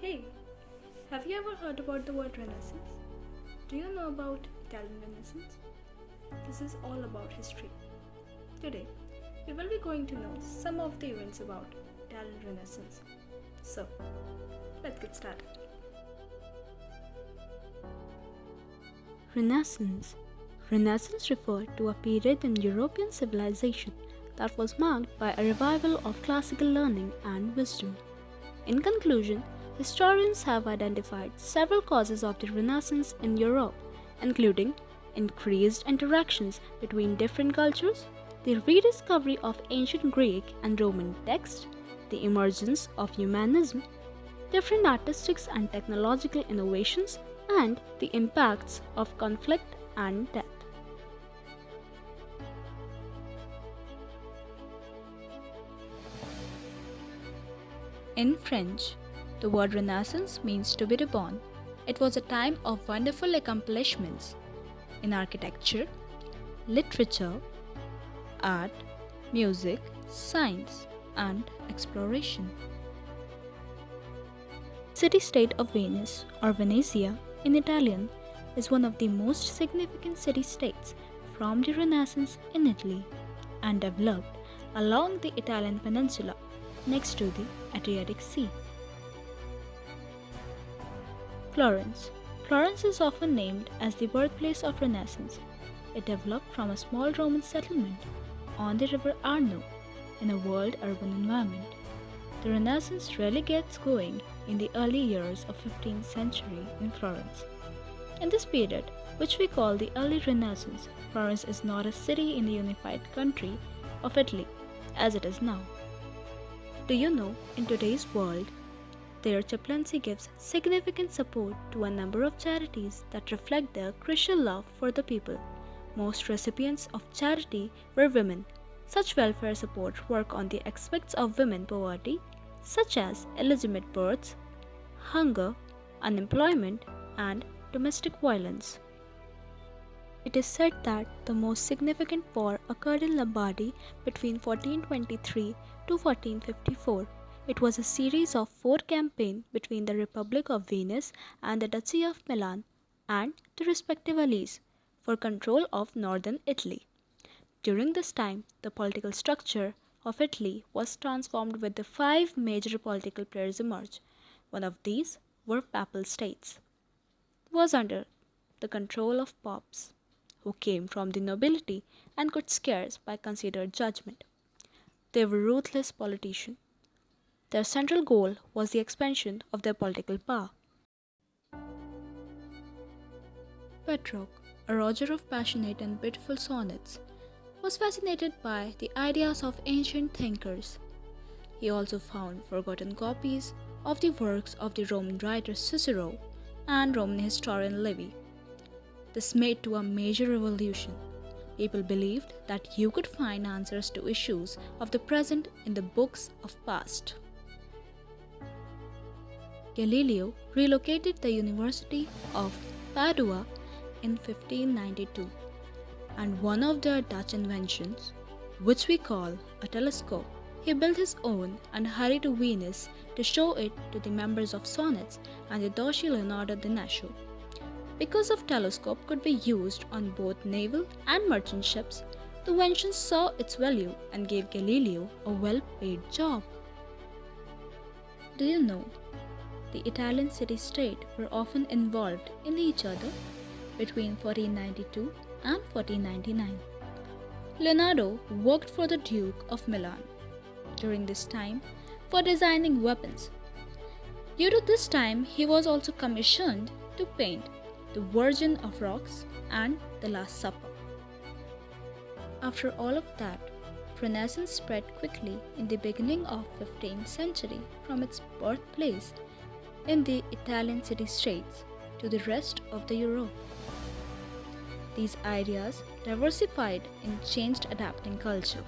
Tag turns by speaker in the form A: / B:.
A: Hey, have you ever heard about the word Renaissance? Do you know about Italian Renaissance? This is all about history. Today, we will be going to know some of the events about Italian Renaissance. So, let's get started.
B: Renaissance. Renaissance referred to a period in European civilization that was marked by a revival of classical learning and wisdom. In conclusion, historians have identified several causes of the Renaissance in Europe, including increased interactions between different cultures, the rediscovery of ancient Greek and Roman texts, the emergence of humanism, different artistic and technological innovations, and the impacts of conflict and death.
C: In French, the word Renaissance means to be reborn. It was a time of wonderful accomplishments in architecture, literature, art, music, science, and exploration.
B: City-state of Venice, or Venezia in Italian, is one of the most significant city-states from the Renaissance in Italy and developed along the Italian peninsula next to the Adriatic Sea. Florence. Florence is often named as the birthplace of Renaissance. It developed from a small Roman settlement on the river Arno in a world urban environment. The Renaissance really gets going in the early years of 15th century in Florence. In this period, which we call the early Renaissance, Florence is not a city in the unified country of Italy as it is now. Do you know, in today's world, their chaplaincy gives significant support to a number of charities that reflect their crucial love for the people. Most recipients of charity were women. Such welfare support work on the aspects of women poverty, such as illegitimate births, hunger, unemployment, and domestic violence. It is said that the most significant war occurred in Lombardy between 1423 to 1454. It was a series of 4 campaigns between the Republic of Venice and the Duchy of Milan and the respective allies for control of northern Italy. During this time, the political structure of Italy was transformed with the 5 major political players emerged. One of these were papal states. It was under the control of popes, who came from the nobility and could scarce by considered judgment. They were ruthless politicians. Their central goal was the expansion of their political power. Petrarch, a Roger of passionate and beautiful sonnets, was fascinated by the ideas of ancient thinkers. He also found forgotten copies of the works of the Roman writer Cicero and Roman historian Livy. This made to a major revolution. People believed that you could find answers to issues of the present in the books of past. Galileo relocated the University of Padua in 1592, and one of their Dutch inventions, which we call a telescope, he built his own and hurried to Venice to show it to the members of Sonnets and the Doge Leonardo da Naso. Because the telescope could be used on both naval and merchant ships, the invention saw its value and gave Galileo a well-paid job. Do you know, the Italian city-state were often involved in each other between 1492 and 1499. Leonardo worked for the Duke of Milan during this time for designing weapons. Due to this time, he was also commissioned to paint the Virgin of Rocks and the Last Supper. After all of that, Renaissance spread quickly in the beginning of 15th century from its birthplace in the Italian city-states to the rest of the Europe. These ideas diversified and changed adapting culture.